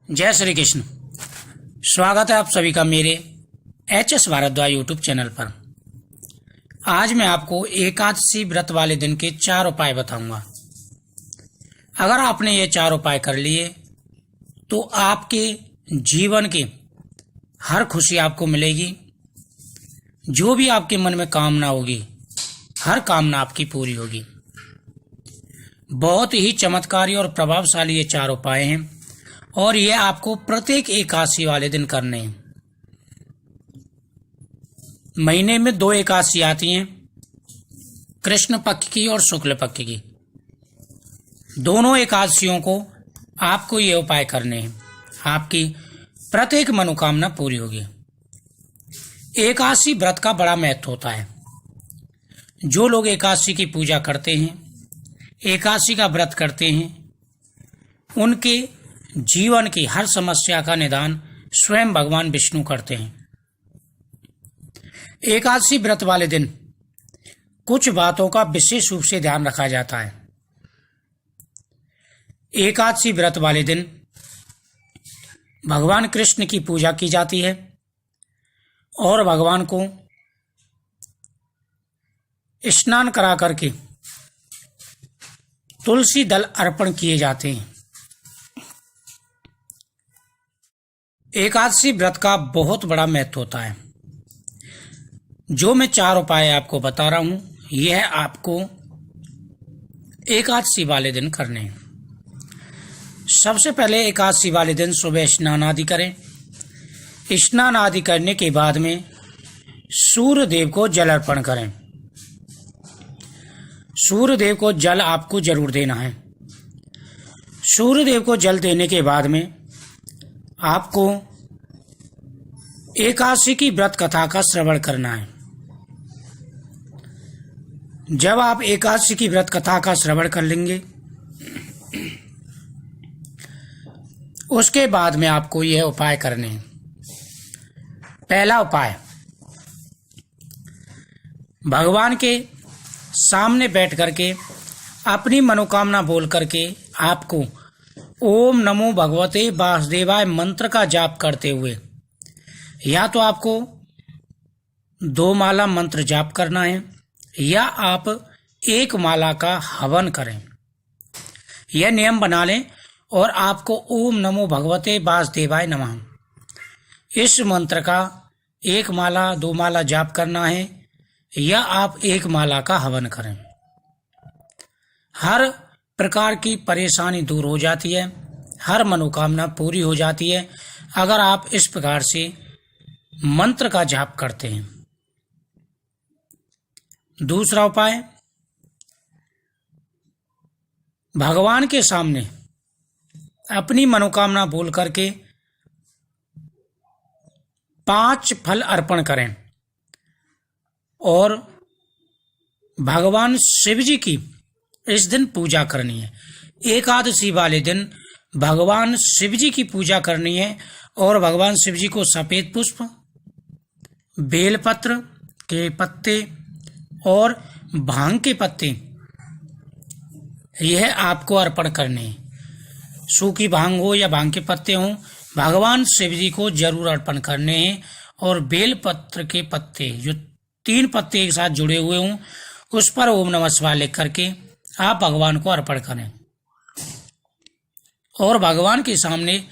जय श्री कृष्ण। स्वागत है आप सभी का मेरे एच.एस. भारद्वाज यूट्यूब चैनल पर। आज मैं आपको एकादशी व्रत वाले दिन के 4 उपाय बताऊंगा। अगर आपने ये 4 उपाय कर लिए तो आपके जीवन की हर खुशी आपको मिलेगी। जो भी आपके मन में कामना होगी, हर कामना आपकी पूरी होगी। बहुत ही चमत्कारी और प्रभावशाली ये 4 उपाय हैं और ये आपको प्रत्येक एकादशी वाले दिन करने हैं। महीने में 2 एकादशी आती हैं, कृष्ण पक्ष की और शुक्ल पक्ष की। दोनों एकादशियों को आपको ये उपाय करने हैं, आपकी प्रत्येक मनोकामना पूरी होगी। एकादशी व्रत का बड़ा महत्व होता है। जो लोग एकादशी की पूजा करते हैं, एकादशी का व्रत करते हैं, उनके जीवन की हर समस्या का निदान स्वयं भगवान विष्णु करते हैं। एकादशी व्रत वाले दिन कुछ बातों का विशेष रूप से ध्यान रखा जाता है। एकादशी व्रत वाले दिन भगवान कृष्ण की पूजा की जाती है और भगवान को स्नान करा करके तुलसी दल अर्पण किए जाते हैं। एकादशी व्रत का बहुत बड़ा महत्व होता है। जो मैं 4 उपाय आपको बता रहा हूं, यह आपको एकादशी वाले दिन करने हैं। सबसे पहले एकादशी वाले दिन सुबह स्नान आदि करें। स्नान आदि करने के बाद में सूर्य देव को जल अर्पण करें। सूर्य देव को जल आपको जरूर देना है। सूर्य देव को जल देने के बाद में आपको एकादशी की व्रत कथा का श्रवण करना है। जब आप एकादशी की व्रत कथा का श्रवण कर लेंगे, उसके बाद में आपको यह उपाय करने हैं। पहला उपाय, भगवान के सामने बैठ करके अपनी मनोकामना बोल करके आपको ओम नमो भगवते वासुदेवाय मंत्र का जाप करते हुए या तो आपको 2 माला मंत्र जाप करना है या आप 1 माला का हवन करें। यह नियम बना लें और आपको ओम नमो भगवते वासुदेवाय नमः इस मंत्र का 1 माला 2 माला जाप करना है या आप 1 माला का हवन करें। हर प्रकार की परेशानी दूर हो जाती है, हर मनोकामना पूरी हो जाती है अगर आप इस प्रकार से मंत्र का जाप करते हैं। दूसरा उपाय, भगवान के सामने अपनी मनोकामना बोल करके 5 फल अर्पण करें और भगवान शिव जी की इस दिन पूजा करनी है। एकादशी वाले दिन भगवान शिव जी की पूजा करनी है और भगवान शिव जी को सफेद पुष्प, बेलपत्र के पत्ते और भांग के पत्ते यह आपको अर्पण करने हैं। सूखी भांग हो या भांग के पत्ते हो, भगवान शिव जी को जरूर अर्पण करने हैं। और बेलपत्र के पत्ते, जो 3 पत्ते एक साथ जुड़े हुए हों, उस पर ओम नमः शिवाय लिख करके आप भगवान को अर्पण करें और भगवान के सामने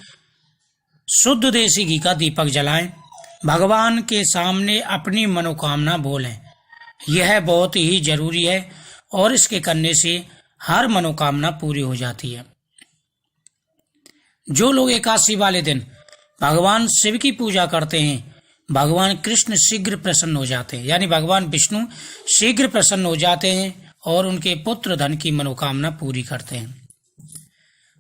शुद्ध देसी घी का दीपक जलाएं। भगवान के सामने अपनी मनोकामना बोलें। यह बहुत ही जरूरी है और इसके करने से हर मनोकामना पूरी हो जाती है। जो लोग एकादशी वाले दिन भगवान शिव की पूजा करते हैं, भगवान कृष्ण शीघ्र प्रसन्न हो जाते हैं, यानी भगवान विष्णु शीघ्र प्रसन्न हो जाते हैं और उनके पुत्र धन की मनोकामना पूरी करते हैं।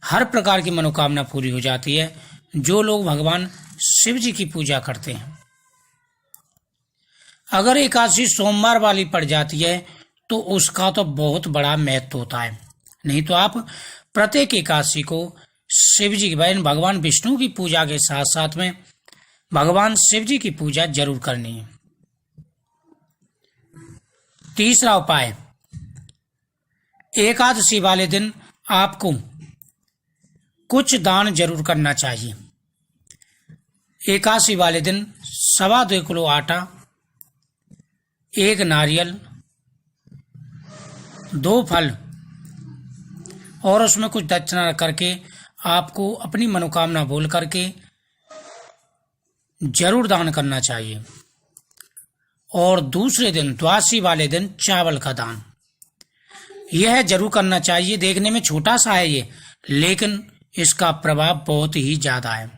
हर प्रकार की मनोकामना पूरी हो जाती है जो लोग भगवान शिव जी की पूजा करते हैं। अगर एकादशी सोमवार वाली पड़ जाती है तो उसका तो बहुत बड़ा महत्व होता है। नहीं तो आप प्रत्येक एकादशी को शिव जी की भगवान विष्णु की पूजा के साथ साथ में भगवान शिव जी की पूजा जरूर करनी है। तीसरा उपाय, एकादशी वाले दिन आपको कुछ दान जरूर करना चाहिए। एकादशी वाले दिन 2.25 किलो आटा, 1 नारियल, 2 फल और उसमें कुछ दक्षिणा रख करके आपको अपनी मनोकामना बोल करके जरूर दान करना चाहिए। और दूसरे दिन द्वादशी वाले दिन चावल का दान यह जरूर करना चाहिए। देखने में छोटा सा है ये, लेकिन इसका प्रभाव बहुत ही ज्यादा है।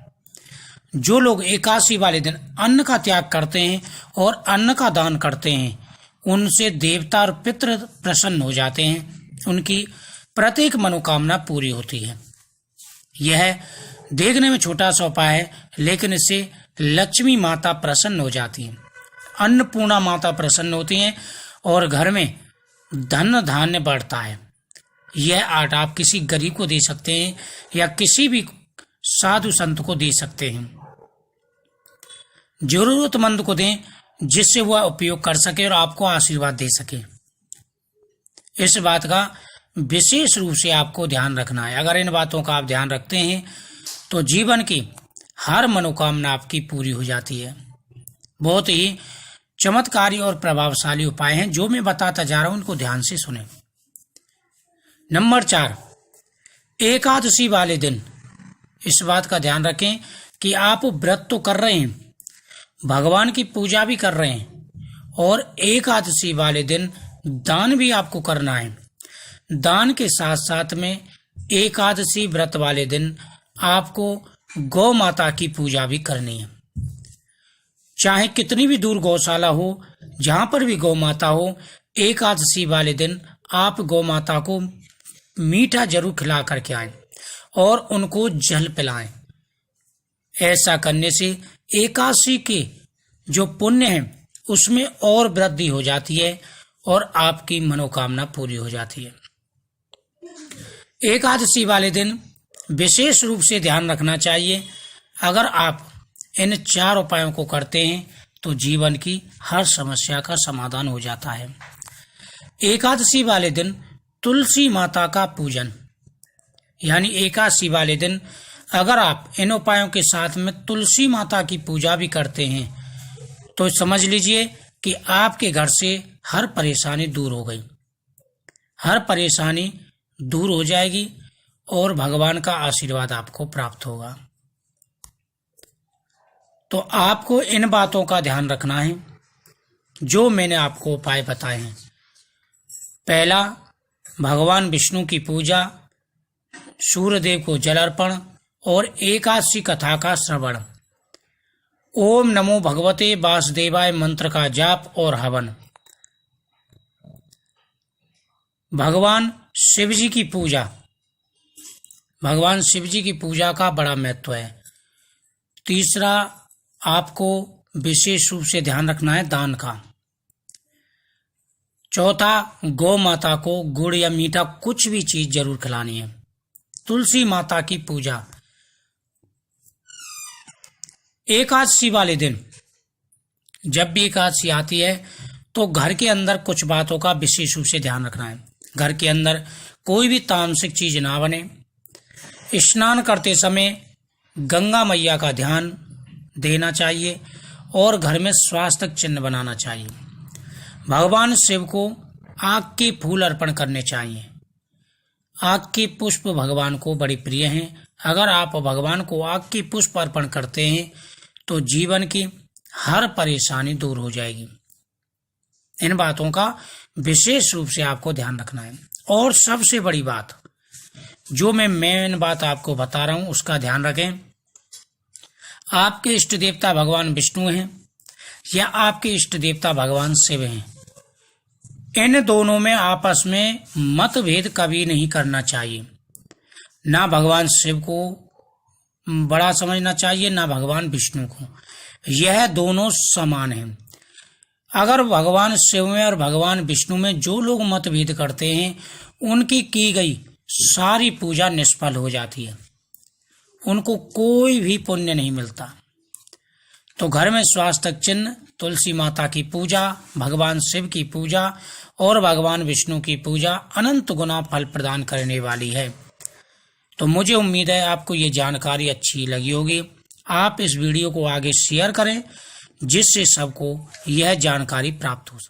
जो लोग एकादशी वाले दिन अन्न का त्याग करते हैं और अन्न का दान करते हैं, उनसे देवता और पितृ प्रसन्न हो जाते हैं, उनकी प्रत्येक मनोकामना पूरी होती है। यह देखने में छोटा सा उपाय है, लेकिन इससे लक्ष्मी माता प्रसन्न हो जाती है, अन्नपूर्णा माता प्रसन्न होती हैं और घर में धन धान्य बढ़ता है। यह आटा आप किसी गरीब को दे सकते हैं या किसी भी साधु संत को दे सकते हैं। जरूरतमंद को दें, जिससे वह उपयोग कर सके और आपको आशीर्वाद दे सके। इस बात का विशेष रूप से आपको ध्यान रखना है। अगर इन बातों का आप ध्यान रखते हैं तो जीवन की हर मनोकामना आपकी पूरी हो जाती है। बहुत ही चमत्कारी और प्रभावशाली उपाय हैं जो मैं बताता जा रहा हूं, उनको ध्यान से सुने। नंबर 4, एकादशी वाले दिन इस बात का ध्यान रखें कि आप व्रत तो कर रहे हैं, भगवान की पूजा भी कर रहे हैं और एकादशी वाले दिन दान भी आपको करना है। दान के साथ साथ में एकादशी व्रत वाले दिन आपको गौ माता की पूजा भी करनी है। चाहे कितनी भी दूर गौशाला हो, जहां पर भी गौ माता हो, एकादशी वाले दिन आप गौ माता को मीठा जरूर खिला करके आएं और उनको जल पिलाएं। ऐसा करने से एकादशी के जो पुण्य है उसमें और वृद्धि हो जाती है और आपकी मनोकामना पूरी हो जाती है। एकादशी वाले दिन विशेष रूप से ध्यान रखना चाहिए। अगर आप इन 4 उपायों को करते हैं तो जीवन की हर समस्या का समाधान हो जाता है। एकादशी वाले दिन तुलसी माता का पूजन, यानी एकादशी वाले दिन अगर आप इन उपायों के साथ में तुलसी माता की पूजा भी करते हैं तो समझ लीजिए कि आपके घर से हर परेशानी दूर हो गई, हर परेशानी दूर हो जाएगी और भगवान का आशीर्वाद आपको प्राप्त होगा। तो आपको इन बातों का ध्यान रखना है जो मैंने आपको उपाय बताए हैं। पहला, भगवान विष्णु की पूजा, सूर्यदेव को जल अर्पण और एकादशी कथा का श्रवण, ओम नमो भगवते वासुदेवाय मंत्र का जाप और हवन, भगवान शिव जी की पूजा। भगवान शिव जी की पूजा का बड़ा महत्व है। तीसरा, आपको विशेष रूप से ध्यान रखना है दान का। चौथा, गौ माता को गुड़ या मीठा कुछ भी चीज जरूर खिलानी है। तुलसी माता की पूजा। एकादशी वाले दिन जब भी एकादशी आती है तो घर के अंदर कुछ बातों का विशेष रूप से ध्यान रखना है। घर के अंदर कोई भी तामसिक चीज ना बने। स्नान करते समय गंगा मैया का ध्यान देना चाहिए और घर में स्वास्तिक चिन्ह बनाना चाहिए। भगवान शिव को आग के फूल अर्पण करने चाहिए। आग के पुष्प भगवान को बड़ी प्रिय हैं। अगर आप भगवान को आग के पुष्प अर्पण करते हैं तो जीवन की हर परेशानी दूर हो जाएगी। इन बातों का विशेष रूप से आपको ध्यान रखना है। और सबसे बड़ी बात जो मैं मेन बात आपको बता रहा हूं उसका ध्यान रखें। आपके इष्ट देवता भगवान विष्णु हैं या आपके इष्ट देवता भगवान शिव हैं, इन दोनों में आपस में मतभेद कभी नहीं करना चाहिए। ना भगवान शिव को बड़ा समझना चाहिए, ना भगवान विष्णु को। यह दोनों समान हैं। अगर भगवान शिव में और भगवान विष्णु में जो लोग मतभेद करते हैं उनकी की गई सारी पूजा निष्फल हो जाती है, उनको कोई भी पुण्य नहीं मिलता। तो घर में स्वास्तिक चिन्ह, तुलसी माता की पूजा, भगवान शिव की पूजा और भगवान विष्णु की पूजा अनंत गुना फल प्रदान करने वाली है। तो मुझे उम्मीद है आपको ये जानकारी अच्छी लगी होगी। आप इस वीडियो को आगे शेयर करें जिससे सबको यह जानकारी प्राप्त हो सके।